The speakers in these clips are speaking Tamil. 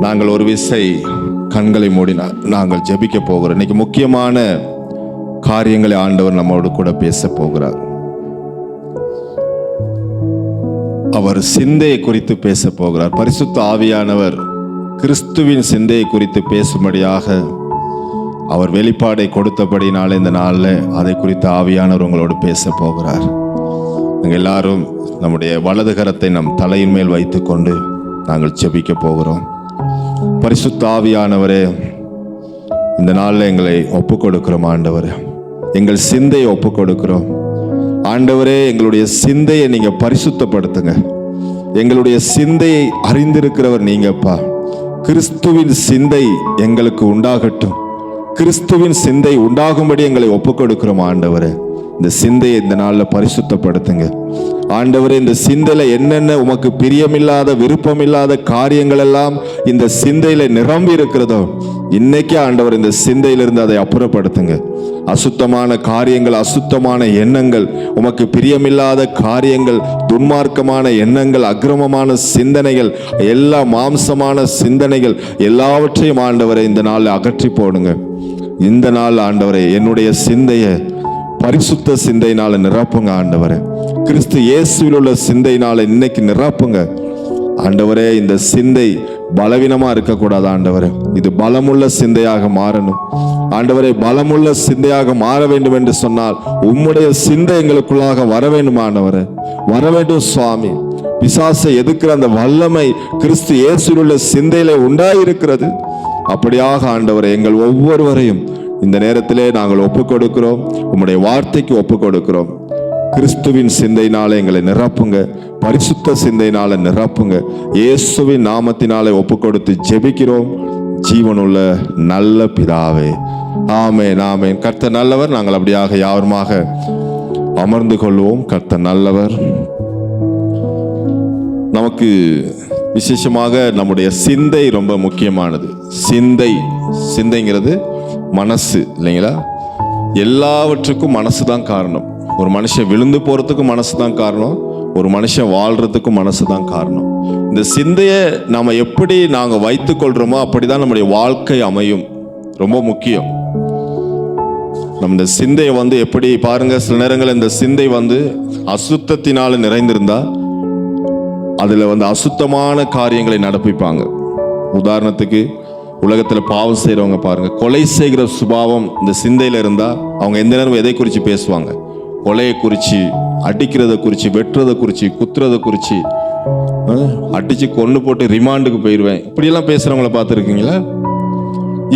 நாங்கள் ஒரு விசை கண்களை மூடினால் நாங்கள் ஜெபிக்க போகிறோம். இன்னைக்கு முக்கியமான காரியங்களை ஆண்டவர் நம்மோடு கூட பேச போகிறார். அவர் சிந்தையை குறித்து பேச போகிறார். பரிசுத்த ஆவியானவர் கிறிஸ்துவின் சிந்தையை குறித்து பேசும்படியாக அவர் வெளிப்பாடை கொடுத்தபடினால இந்த நாளில் அதை குறித்து ஆவியானவர் உங்களோடு பேச போகிறார். நாங்கள் எல்லாரும் நம்முடைய வலது கரத்தை நம் தலையின் மேல் வைத்துக்கொண்டு நாங்கள் ஜெபிக்க போகிறோம். பரிசுத்த ஆவியானவரே, இந்த நாளில் எங்களை ஒப்புக் கொடுக்கிறோம். ஆண்டவரே, எங்கள் சிந்தையை ஒப்புக் கொடுக்கிறோம். ஆண்டவரே, எங்களுடைய சிந்தையை நீங்க பரிசுத்தப்படுத்துங்க. எங்களுடைய சிந்தையை அறிந்திருக்கிறவர் நீங்கப்பா. கிறிஸ்துவின் சிந்தை எங்களுக்கு உண்டாகட்டும். கிறிஸ்துவின் சிந்தை உண்டாகும்படி எங்களை ஒப்புக் கொடுக்கிறோம். ஆண்டவரே, இந்த சிந்தையை இந்த நாளில் பரிசுத்தப்படுத்துங்க. ஆண்டவரே, இந்த சிந்தையில என்னென்ன உமக்கு பிரியமில்லாத விருப்பமில்லாத காரியங்கள் எல்லாம் இந்த சிந்தையில நிரம்பி இருக்கிறதோ இன்னைக்கு ஆண்டவர் இந்த சிந்தையிலிருந்து அதை அப்புறப்படுத்துங்க. அசுத்தமான காரியங்கள், அசுத்தமான எண்ணங்கள், உமக்கு பிரியமில்லாத காரியங்கள், துன்மார்க்கமான எண்ணங்கள், அக்கிரமமான சிந்தனைகள், எல்லா மாம்சமான சிந்தனைகள் எல்லாவற்றையும் ஆண்டவரை இந்த நாளில் அகற்றி போடுங்க. இந்த நாள் ஆண்டவரை என்னுடைய சிந்தையை பரிசுத்த சிந்தையினால நிரப்புங்க. ஆண்டவரே, கிறிஸ்து இயேசுவில் உள்ள சிந்தையினால இன்னைக்கு நிரப்புங்க. ஆண்டவரே, இந்த சிந்தை பலவீனமா இருக்கக்கூடாது. ஆண்டவரே, இது பலமுள்ள சிந்தையாக மாறணும். ஆண்டவரே, பலமுள்ள சிந்தையாக மாற வேண்டும் என்று சொன்னால் உம்முடைய சிந்தை எங்களுக்குள்ளாக வர வேண்டும். ஆண்டவரே, வர வேண்டும் சுவாமி. பிசாசை எதிர்க்கிற அந்த வல்லமை கிறிஸ்து இயேசுவில் உள்ள சிந்தையில உண்டாயிருக்கிறது. அப்படியாக ஆண்டவரே, எங்கள் ஒவ்வொருவரையும் இந்த நேரத்திலே நாங்கள் ஒப்புக் கொடுக்கிறோம். உம்முடைய வார்த்தைக்கு ஒப்புக் கொடுக்கிறோம். கிறிஸ்துவின் சிந்தையினால எங்களை நிரப்புங்க. பரிசுத்த சிந்தையினால நிரப்புங்க. இயேசுவின் நாமத்தினாலே ஒப்புக் கொடுத்து ஜெபிக்கிறோம் ஜீவனுள்ள நல்ல பிதாவே, ஆமென், ஆமென். கர்த்தர் நல்லவர். நாங்கள் அப்படியாக யாருமாக அமர்ந்து கொள்வோம். கர்த்தர் நல்லவர். நமக்கு விசேஷமாக நம்முடைய சிந்தை ரொம்ப முக்கியமானது. சிந்தைங்கிறது மனசு இல்லைங்களா? எல்லாவற்றுக்கும் மனசு தான் காரணம். ஒரு மனுஷன் விழுந்து போறதுக்கும் மனசு தான் காரணம். ஒரு மனுஷன் வாழ்றதுக்கும் மனசு தான் காரணம். இந்த சிந்தையை நாம எப்படி நாங்கள் வைத்துக் கொள்றோமோ அப்படிதான் நம்முடைய வாழ்க்கை அமையும். ரொம்ப முக்கியம். நம்ம இந்த சிந்தையை எப்படி பாருங்க, சில நேரங்கள் இந்த சிந்தை அசுத்தத்தினால நிறைந்திருந்தா அதுல அசுத்தமான காரியங்களை நடப்பிப்பாங்க. உதாரணத்துக்கு, உலகத்துல பாவம் செய்யறவங்க பாருங்க, கொலை செய்கிற சுபாவம் இந்த சிந்தையில இருந்தா அவங்க எந்த நேரம் எதை குறிச்சு பேசுவாங்க? கொலையை குறிச்சு, அடிக்கிறத குறிச்சு, வெட்டுறதை குறிச்சு, குத்துறதை குறிச்சு, அடிச்சு கொண்டு போட்டு ரிமாண்டுக்கு போயிடுவேன், இப்படியெல்லாம் பேசுறவங்கள பார்த்துருக்கீங்களா?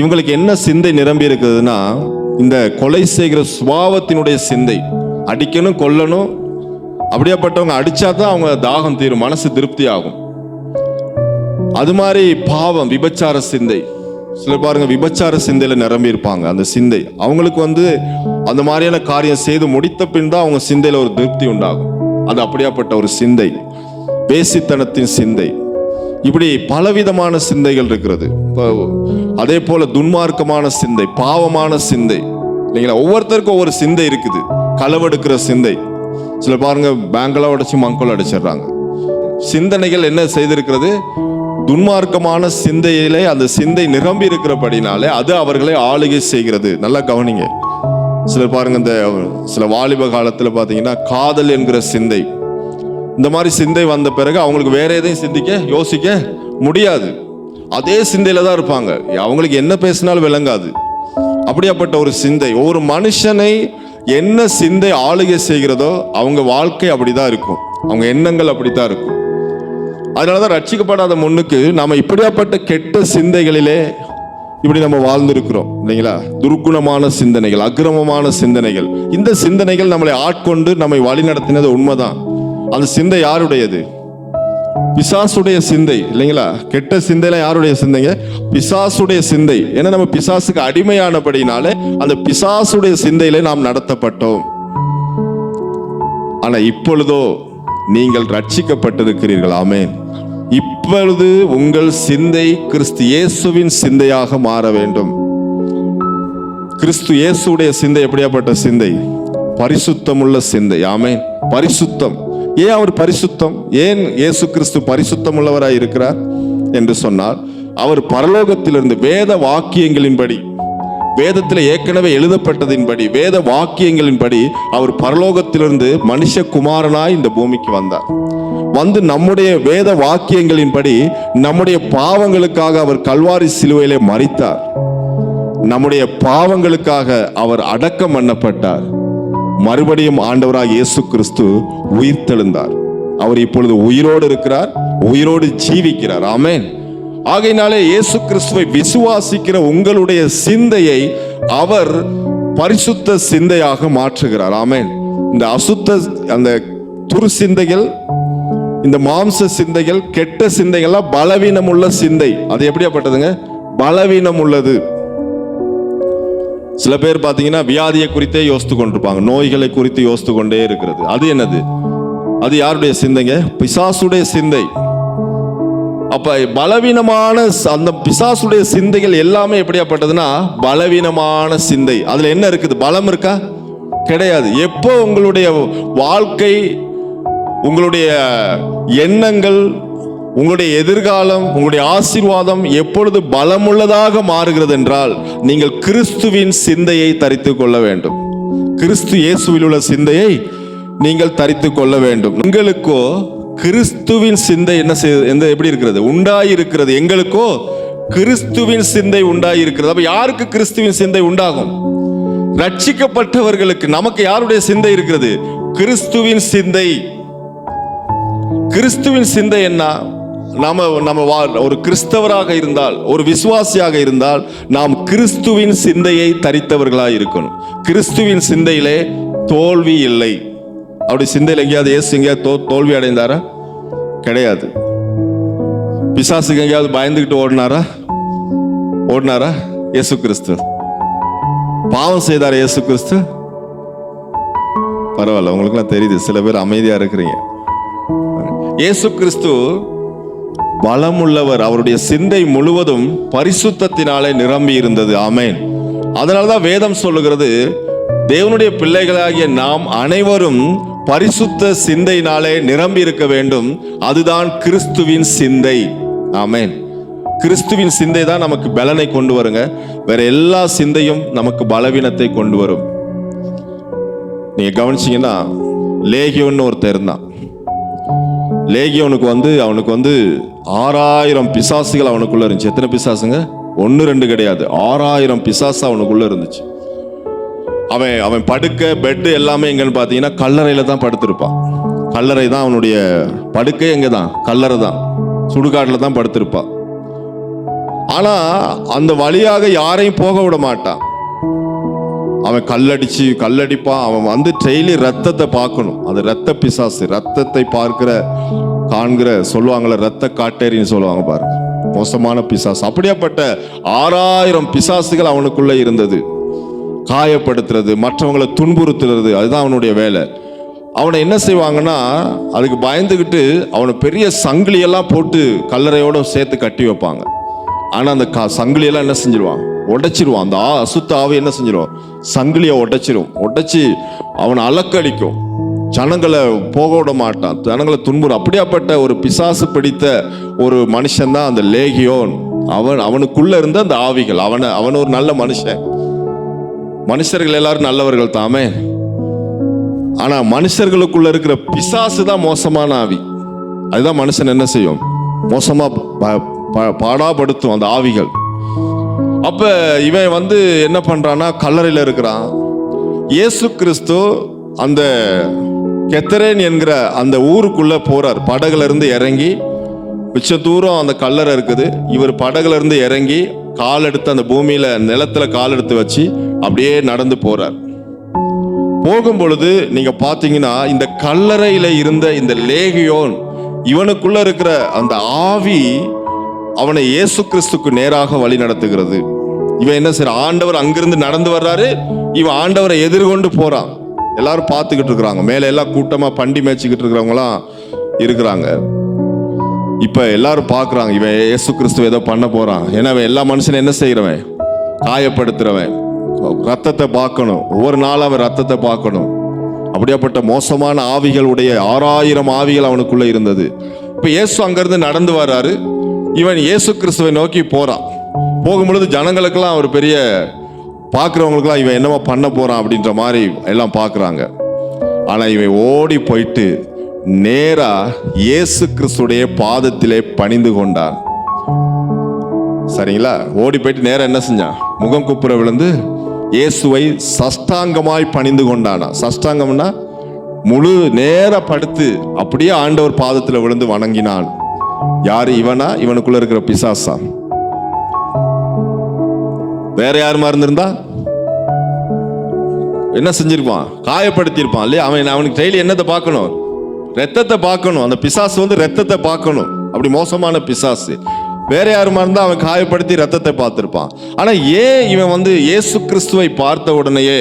இவங்களுக்கு என்ன சிந்தை நிரம்பி இருக்குதுன்னா, இந்த கொலை செய்கிற சுபாவத்தினுடைய சிந்தை. அடிக்கணும், கொல்லணும். அப்படியாப்பட்டவங்க அடிச்சாதான் அவங்க தாகம் தீரும், மனசு திருப்தி ஆகும். அது மாதிரி பாவம், விபச்சார சிந்தை. சிலர் பாருங்க, விபச்சார சிந்தையில நிரம்பி இருப்பாங்க. அந்த சிந்தை அவங்களுக்கு அந்த மாதிரியான காரியம் செய்து முடித்த பின் தான் அவங்க சிந்தையில ஒரு திருப்தி உண்டாகும். அது அப்படியாப்பட்ட ஒரு சிந்தை. பேசித்தனத்தின் சிந்தை. இப்படி பலவிதமான சிந்தைகள் இருக்கிறது. அதே போல துன்மார்க்கமான சிந்தை, பாவமான சிந்தை இல்லைங்களா? ஒவ்வொருத்தருக்கும் ஒவ்வொரு சிந்தை இருக்குது. களவெடுக்கிற சிந்தை. சில பாருங்க, பேங்கெல்லாம் உடைச்சு மங்கோல் அடிச்சிடுறாங்க. சிந்தனைகள் என்ன செய்திருக்கிறது? துன்மார்க்கமான சிந்தையிலே அந்த சிந்தை நிரம்பி இருக்கிறபடினாலே அது அவர்களை ஆளுகை செய்கிறது. நல்லா கவனிங்க. சிலர் பாருங்க, இந்த சில வாலிப காலத்துல பாத்தீங்கன்னா காதல் என்கிற சிந்தை. இந்த மாதிரி சிந்தை வந்த பிறகு அவங்களுக்கு வேற எதையும் சிந்திக்க யோசிக்க முடியாது. அதே சிந்தையில தான் இருப்பாங்க. அவங்களுக்கு என்ன பேசினாலும் விளங்காது. அப்படியாப்பட்ட ஒரு சிந்தை. ஒரு மனுஷனை என்ன சிந்தை ஆளுகை செய்கிறதோ அவங்க வாழ்க்கை அப்படிதான் இருக்கும். அவங்க எண்ணங்கள் அப்படித்தான் இருக்கும். அதனாலதான் ரட்சிக்கப்படாத முன்னுக்கு நாம இப்படியாப்பட்ட கெட்ட சிந்தைகளிலே இப்படி நம்ம வாழ்ந்திருக்கிறோம் இல்லைங்களா? துர்க்குணமான சிந்தனைகள், அக்கிரமமான சிந்தனைகள். இந்த சிந்தனைகள் நம்மளை ஆட்கொண்டு நம்மை வழி நடத்தினது உண்மைதான். அந்த சிந்தை யாருடையது? பிசாசுடைய சிந்தை இல்லைங்களா? கெட்ட சிந்தையில யாருடைய சிந்தைங்க? பிசாசுடைய சிந்தை. ஏன்னா நம்ம பிசாசுக்கு அடிமையானபடினாலே அந்த பிசாசுடைய சிந்தையில நாம் நடத்தப்பட்டோம். ஆனா இப்பொழுதோ நீங்கள் ரட்சிக்கப்பட்டிருக்கிறீர்கள். ஆமென். இப்பொழுது உங்கள் சிந்தை கிறிஸ்து இயேசுவின் சிந்தையாக மாற வேண்டும். கிறிஸ்து இயேசுடைய சிந்தை எப்படியாப்பட்ட சிந்தை? பரிசுத்தமுள்ள சிந்தை. ஆமென். பரிசுத்தம். ஏன் அவர் பரிசுத்தம்? ஏன் இயேசு கிறிஸ்து பரிசுத்தம் உள்ளவராய் இருக்கிறார் என்று சொன்னால், அவர் பரலோகத்திலிருந்து வேத வாக்கியங்களின்படி, வேதத்தில் ஏற்கனவே எழுதப்பட்டதின்படி, வேத வாக்கியங்களின்படி அவர் பரலோகத்திலிருந்து மனுஷகுமாரனாய் இந்த பூமிக்கு வந்தார். வந்து நம்முடைய வேத வாக்கியங்களின்படி நம்முடைய பாவங்களுக்காக அவர் கல்வாரி சிலுவையிலே மரித்தார். நம்முடைய பாவங்களுக்காக அவர் அடக்கம் பண்ணப்பட்டார். மறுபடியும் ஆண்டவராக இயேசு கிறிஸ்து உயிர்த்தெழுந்தார். அவர் இப்பொழுது உயிரோடு இருக்கிறார், உயிரோடு ஜீவிக்கிறார். ஆமென். ஆகையினாலே இயேசு கிறிஸ்துவை விசுவாசிக்கிற உங்களுடைய சிந்தையை அவர் பரிசுத்த சிந்தையாக மாற்றுகிறார். ஆமென். இந்த அசுத்த, அந்த துரு சிந்தைகள், இந்த மாம்ச சிந்தைகள், கெட்ட சிந்தைகள்லாம் பலவீனம் உள்ள சிந்தை. அது எப்படியாப்பட்டதுங்க? பலவீனம் உள்ளது. சில பேர் பார்த்தீங்கன்னா வியாதியை குறித்தே யோசித்து கொண்டிருப்பாங்க, நோய்களை குறித்து யோசித்து கொண்டே இருக்கிறது. அது என்னது? அது யாருடைய சிந்தைங்க? பிசாசுடைய சிந்தை. அப்ப பலவீனமான அந்த பிசாசுடைய சிந்தைகள் எல்லாமே எப்படியாப்பட்டதுன்னா பலவீனமான சிந்தை. அதுல என்ன இருக்குது? பலம் இருக்கா? கிடையாது. எப்போ உங்களுடைய வாழ்க்கை, உங்களுடைய எண்ணங்கள், உங்களுடைய எதிர்காலம், உங்களுடைய ஆசீர்வாதம் எப்பொழுது பலமுள்ளதாக மாறுகிறது என்றால் நீங்கள் கிறிஸ்துவின் சிந்தையை தரித்து கொள்ள வேண்டும். கிறிஸ்து இயேசுவில் உள்ள சிந்தையை நீங்கள் தரித்து கொள்ள வேண்டும். உங்களுக்கோ கிறிஸ்துவின் சிந்தை எப்படி இருக்கிறது? உண்டாயிருக்கிறது. எங்களுக்கோ கிறிஸ்துவின் சிந்தை உண்டாயிருக்கிறது. அப்ப யாருக்கு கிறிஸ்துவின் சிந்தை உண்டாகும்? ரட்சிக்கப்பட்டவர்களுக்கு. நமக்கு யாருடைய சிந்தை இருக்கிறது? கிறிஸ்துவின் சிந்தை. கிறிஸ்துவின் சிந்தை என்ன? நம்ம ஒரு கிறிஸ்தவராக இருந்தால், ஒரு விசுவாசியாக இருந்தால் நாம் கிறிஸ்துவின் சிந்தையை தரித்தவர்களாக இருக்கணும். கிறிஸ்துவின் சிந்தையிலே தோல்வி இல்லை. அப்படி சிந்தையில் எங்கேயாவது இயேசு எங்கேயாவது தோல்வி அடைந்தாரா? கிடையாது. பிசாசுக்கு எங்கேயாவது பயந்துகிட்டு ஓடினாரா? இயேசு கிறிஸ்து பாவம் செய்தார். இயேசு கிறிஸ்து பரவாயில்ல, உங்களுக்குலாம் தெரியுது, சில பேர் அமைதியா இருக்கிறீங்க. இயேசு கிறிஸ்து பலமுள்ளவர். அவருடைய சிந்தை முழுவதும் பரிசுத்தத்தினாலே நிரம்பி இருந்தது. ஆமென். அதனால்தான் வேதம் சொல்லுகிறது, தேவனுடைய பிள்ளைகளாகிய நாம் அனைவரும் பரிசுத்த சிந்தையினாலே நிரம்பி இருக்க வேண்டும். அதுதான் கிறிஸ்துவின் சிந்தை. ஆமென். கிறிஸ்துவின் சிந்தை தான் நமக்கு பலனை கொண்டு வருங்க. வேற எல்லா சிந்தையும் நமக்கு பலவீனத்தை கொண்டு வரும். நீங்க கவனிச்சீங்கன்னா, லேகியோன்னு ஒருத்தர் இருந்தான். லேகியோனுக்கு அவனுக்கு 6000 பிசாசுகள் அவனுக்குள்ள இருந்துச்சு. எத்தனை பிசாசுங்க? 1 2 கிடையாது, 6000 பிசாசு அவனுக்குள்ள இருந்துச்சு. அவன் படுக்க, பெட்டு எல்லாமே எங்கன்னு பார்த்தீங்கன்னா கல்லறையில தான் படுத்திருப்பான். கல்லறை தான் அவனுடைய படுக்கை. எங்க தான்? கல்லறை தான், சுடுகாட்டில் தான் படுத்திருப்பான். ஆனா அந்த வழியாக யாரையும் போக விட மாட்டான். அவன் கல்லடிப்பான். அவன் டெய்லி ரத்தத்தை பார்க்கணும். அது ரத்த பிசாசு. ரத்தத்தை காண்கிற சொல்லுவாங்கள்ல, ரத்த காட்டேரின்னு சொல்லுவாங்க பாருங்க, மோசமான பிசாசு. அப்படியாப்பட்ட 6000 பிசாசுகள் அவனுக்குள்ள இருந்தது. காயப்படுத்துறது, மற்றவங்களை துன்புறுத்துறது, அதுதான் அவனுடைய வேலை. அவனை என்ன செய்வாங்கன்னா, அதுக்கு பயந்துகிட்டு அவனை பெரிய சங்கிலியெல்லாம் போட்டு கல்லறையோட சேர்த்து கட்டி வைப்பாங்க. ஆனா அந்த சங்கிலியெல்லாம் என்ன செஞ்சிருவான்? உடைச்சிருவான். அந்த அசுத்த ஆவி என்ன செஞ்சிருவான்? சங்கிலியை உடைச்சு அவனை அலக்கழிக்கும். ஜனங்களை போக விட மாட்டான், ஜனங்களை துன்புறும். அப்படியாப்பட்ட ஒரு பிசாசு பிடித்த ஒரு மனுஷன் தான் அந்த லேகியோன். அவனுக்குள்ள இருந்த அந்த ஆவிகள். அவன் ஒரு நல்ல மனுஷன். மனுஷர்கள் எல்லாரும் நல்லவர்கள் தாமே. ஆனா மனுஷர்களுக்குள்ள இருக்கிற பிசாசு தான் மோசமான ஆவி. அதுதான் மனுஷன் என்ன செய்யும்? மோசமா பாடாப்படுத்தும் அந்த ஆவிகள். அப்ப இவன் என்ன பண்றான்னா, கல்லறையில இருக்கிறான். இயேசு கிறிஸ்து அந்த கெத்தரேன் என்கிற அந்த ஊருக்குள்ள போறார். படகுல இருந்து இறங்கி, மிச்ச தூரம் அந்த கல்லறை இருக்குது. இவர் படகுல இருந்து இறங்கி கால் எடுத்து அந்த பூமியில நிலத்துல கால் எடுத்து வச்சு அப்படியே நடந்து போறார். போகும் பொழுது நீங்க பாத்தீங்கன்னா, இந்த கல்லறையில இருந்த இந்த லேகியோன், இவனுக்குள்ள இருக்கிற அந்த ஆவி அவனை இயேசு கிறிஸ்துக்கு நேராக வழி நடத்துகிறது. இவன் என்ன செய்ய? ஆண்டவர் அங்கிருந்து நடந்து வர்றாரு, இவன் ஆண்டவரை எதிர்கொண்டு போறான். எல்லாரும் பார்த்துக்கிட்டு இருக்கிறாங்க. மேல எல்லாம் கூட்டமா பண்டி மேய்ச்சிக்கிட்டு இருக்கிறவங்களாம் இருக்கிறாங்க. இப்ப எல்லாரும் பார்க்குறாங்க, இவன் இயேசு கிறிஸ்து ஏதோ பண்ண போறான். ஏன்னா எல்லா மனுஷனும் என்ன செய்யறவன்? காயப்படுத்துறவன். ரத்தத்தை பார்க்கணும், ஒவ்வொரு நாளும் அவன் ரத்தத்தை பார்க்கணும். அப்படியாப்பட்ட மோசமான ஆவிகளுடைய 6000 ஆவிகள் அவனுக்குள்ள இருந்தது. இப்ப இயேசு அங்கிருந்து நடந்து வர்றாரு. இவன் இயேசு கிறிஸ்துவை நோக்கி போறான். போகும்பொழுது ஜனங்களுக்கெல்லாம் ஒரு பெரிய பார்க்குறவங்களுக்குலாம் இவன் என்னவோ பண்ண போறான் அப்படின்ற மாதிரி எல்லாம் பார்க்குறாங்க. ஆனால் இவன் ஓடி போயிட்டு நேரா இயேசு கிறிஸ்துடைய பாதத்திலே பணிந்து கொண்டான். சரிங்களா? ஓடி போயிட்டு நேரா என்ன செஞ்சான்? முகம் குப்புற விழுந்து இயேசுவை சஷ்டாங்கமாய் பணிந்து கொண்டானா. சஷ்டாங்கம்னா முழு நேர படுத்து அப்படியே ஆண்டவர் பாதத்தில் விழுந்து வணங்கினான். யாரு? இவனா? இவனுக்குள்ள இருக்கிற பிசாசா? வேற யாருமா இருந்திருந்தா என்ன செஞ்சிருப்பான்? காயப்படுத்தியிருப்பான் இல்லையா? அவனுக்கு டெய்லி என்னத்தை பார்க்கணும்? ரத்தத்தை பார்க்கணும். அந்த பிசாசு வந்து ரத்தத்தை பார்க்கணும். அப்படி மோசமான பிசாசு. வேற யாருமா இருந்தா அவன் காயப்படுத்தி ரத்தத்தை பார்த்திருப்பான். ஆனா ஏன் இவன் வந்து இயேசு கிறிஸ்துவை பார்த்த உடனேயே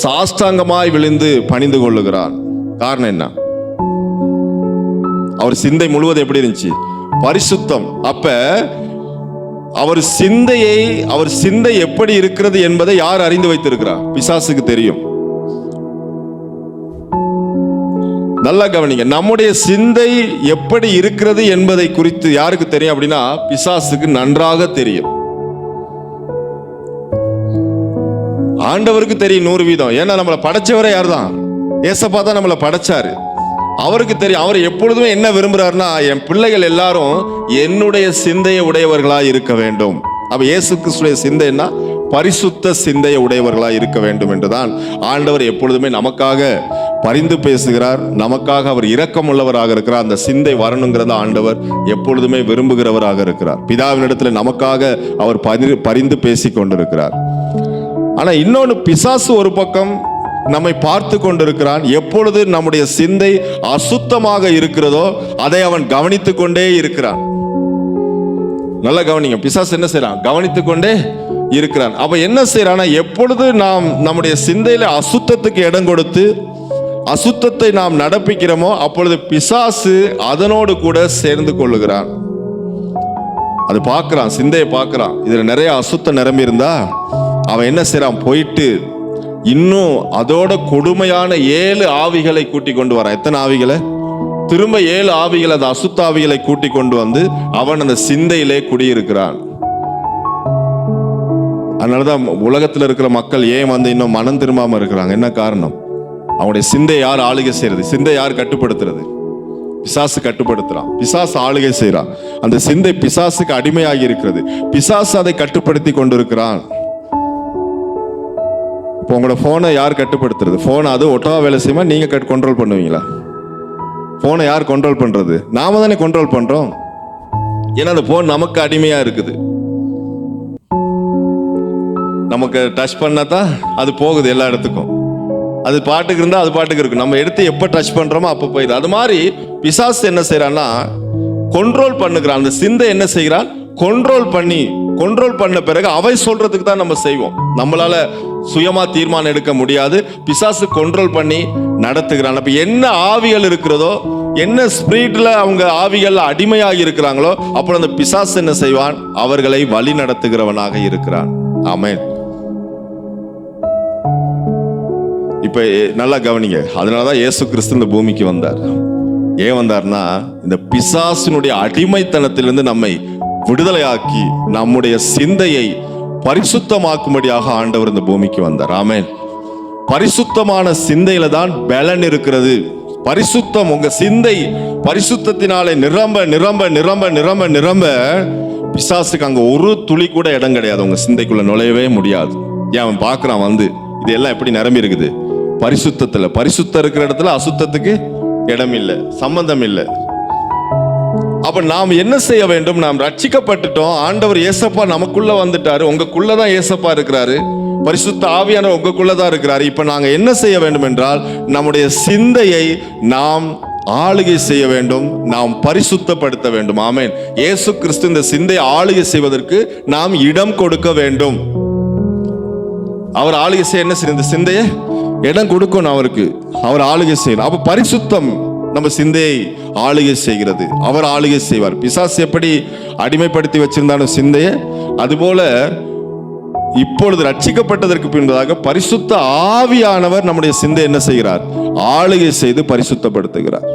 சாஷ்டாங்கமாய் விழுந்து பணிந்து கொள்ளுகிறான்? காரணம் என்ன? அவர் சிந்தை முழுவதும் எப்படி இருந்துச்சு? பரிசுத்தம். அப்ப அவர் சிந்தை எப்படி இருக்கிறது என்பதை யார் அறிந்து வைத்திருக்கிறார்? பிசாசுக்கு தெரியும். நல்லா கவனிங்க. நம்முடைய சிந்தை எப்படி இருக்கிறது என்பதை குறித்து யாருக்கு தெரியும் அப்படின்னா பிசாசுக்கு நன்றாக தெரியும். ஆண்டவருக்கு தெரியும் 100%. ஏன்னா நம்மளை படைச்சவரே யார் தான்? ஏசப்பா தான் நம்மளை படைச்சாரு. அவருக்கு தெரியும். அவர் எப்பொழுதுமே என்ன விரும்புறாருன்னா, என் பிள்ளைகள் எல்லாரும் என்னுடைய சிந்தையை உடையவர்களாய் இருக்க வேண்டும். அப்ப இயேசு கிறிஸ்துடைய சிந்தைன்னா பரிசுத்த சிந்தையை உடையவர்களாய் இருக்க வேண்டும் என்றுதான் ஆண்டவர் எப்பொழுதுமே நமக்காக பரிந்து பேசுகிறார். நமக்காக அவர் இரக்கம் உள்ளவராக இருக்கிறார். அந்த சிந்தை வரணுங்கிறத ஆண்டவர் எப்பொழுதுமே விரும்புகிறவராக இருக்கிறார். பிதாவினிடத்தில் நமக்காக அவர் பரிந்து பேசி கொண்டிருக்கிறார். ஆனா இன்னொன்னு, பிசாசு ஒரு பக்கம் நம்மை பார்த்து கொண்டிருக்கிறான். எப்பொழுது நம்முடைய சிந்தை அசுத்தமாக இருக்கிறதோ அதை அவன் கவனித்துக் கொண்டே இருக்கிறான். நல்லா கவனிங்க. பிசாசு என்ன செய்யறான்? கவனித்துக் கொண்டே இருக்கிறான். அப்ப என்ன செய்யறான்? எப்பொழுது நாம் நம்முடைய சிந்தையில அசுத்தத்துக்கு இடம் கொடுத்து அசுத்தத்தை நாம் நடப்பிக்கிறோமோ அப்பொழுது பிசாசு அதனோடு கூட சேர்ந்து கொள்ளுகிறான். அது பார்க்கிறான், சிந்தையை பார்க்கிறான். இதுல நிறைய அசுத்தம் நிரம்பி இருந்தா அவன் என்ன செய்யறான்? போயிட்டு இன்னும் அதோட கொடுமையான 7 ஆவிகளை கூட்டி கொண்டு வரான். எத்தனை ஆவிகளை? திரும்ப 7 ஆவிகள், அந்த அசுத்த ஆவிகளை கூட்டி கொண்டு வந்து அவன் அந்த சிந்தையிலே குடியிருக்கிறான். அதனாலதான் உலகத்தில் இருக்கிற மக்கள் ஏன் வந்து இன்னும் மனம் திரும்பாம இருக்கிறாங்க? என்ன காரணம்? அவங்களுடைய சிந்தை யார் ஆளுகை செய்யறது? சிந்தை யார் கட்டுப்படுத்துறது? பிசாசு கட்டுப்படுத்துறான். பிசாசு ஆளுகை செய்யறான். அந்த சிந்தை பிசாசுக்கு அடிமையாகி இருக்கிறது. பிசாசு அதை கட்டுப்படுத்தி கொண்டிருக்கிறான். இப்போ உங்களோட போனை யார் கட்டுப்படுத்துறது? போனை அது ஒட்டவா வேலை செய்யுமா? நீங்க கண்ட்ரோல் பண்ணுவீங்களா? போனை யார் கண்ட்ரோல் பண்றது? நாம தானே கண்ட்ரோல் பண்றோம். ஏன்னா அந்த போன் நமக்கு அடிமையா இருக்குது. நமக்கு டச் பண்ணாதான் அது போகுது எல்லா இடத்துக்கும். அது பாட்டுக்கு இருந்தா அது பாட்டுக்கு இருக்கு. நம்ம எடுத்து எப்ப டச் பண்றோமோ அப்ப போயிடுது. அது மாதிரி பிசாசு என்ன செய்யறான்னா கண்ட்ரோல் பண்ணுகிறான். அந்த சிந்தை என்ன செய்கிறான்? கண்ட்ரோல் பண்ண பிறகு அவை சொல்றதுக்கு தான் நம்ம செய்வோம். நம்மளால சுயமா தீர்மானம் எடுக்க முடியாது. பிசாசு கண்ட்ரோல் பண்ணி நடத்துகிறான். அப்ப என்ன ஆவிகள் இருக்கிறதோ, என்ன ஸ்பிரிட்ல அவங்க ஆவிகள் அடிமையாகி இருக்கிறாங்களோ, அப்போ அந்த பிசாசு என்ன செய்வான்? அவர்களை வழி நடத்துகிறவனாக இருக்கிறான். ஆமென். இப்ப நல்லா கவனிங்க. அதனாலதான் இயேசு கிறிஸ்து இந்த பூமிக்கு வந்தார். ஏன் வந்தார்னா, இந்த பிசாசினுடைய அடிமைத்தனத்திலிருந்து நம்மை விடுதலையாக்கி நம்முடைய சிந்தையை பரிசுத்தமாக்கும்படியாக ஆண்டவர் இந்த பூமிக்கு வந்தார். ஆமென். பரிசுத்தமான சிந்தையில தான் பலன் இருக்கிறது. பரிசுத்தம், உங்க சிந்தை பரிசுத்தத்தினாலே நிரம்ப நிரம்ப நிரம்ப நிரம்ப நிரம்ப பிசாசுக்கு அங்க ஒரு துளி கூட இடம் கிடையாது. உங்க சிந்தைக்குள்ள நுழையவே முடியாது. ஏன்? அவன் பார்க்கறான் வந்து இதெல்லாம் எப்படி நிரம்பி இருக்குது? பரிசுத்தத்துல. பரிசுத்தம் இருக்கிற இடத்துல அசுத்தத்துக்கு இடம் இல்லை, சம்பந்தம் இல்லை. அப்ப நாம் என்ன செய்ய வேண்டும்? நாம் ரட்சிக்கப்பட்டுட்டோம். ஆண்டவர் ஏசப்பா நமக்குள்ள வந்துட்டாரு. உங்களுக்குள்ளதான் ஏசப்பா இருக்கிறாரு. பரிசுத்த ஆவியானவர் உங்களுக்குள்ளதான் இருக்கிறாரு. இப்ப நாங்க என்ன செய்ய வேண்டும் என்றால், நம்முடைய சிந்தையை நாம் ஆளுகை செய்ய வேண்டும். நாம் பரிசுத்தப்படுத்த வேண்டும். ஆமென். இயேசு கிறிஸ்து இந்த சிந்தையை ஆளுகை செய்வதற்கு நாம் இடம் கொடுக்க வேண்டும். அவர் ஆளுகை செய்ய என்ன செய்ய? இந்த சிந்தையை இடம் கொடுக்கணும் அவருக்கு. அவர் ஆளுகை செய்யணும். அப்ப பரிசுத்தம் நம்ம சிந்தையை ஆளுகை செய்கிறது. அவர் ஆளுகை செய்வார். பிசாசு எப்படி அடிமைப்படுத்தி வச்சிருந்தாலும் சிந்தையை, அதுபோல இப்பொழுது ரட்சிக்கப்பட்டதற்கு பின்பதாக பரிசுத்த ஆவியானவர் நம்முடைய சிந்தை என்ன செய்கிறார்? ஆளுகை செய்து பரிசுத்தப்படுத்துகிறார்.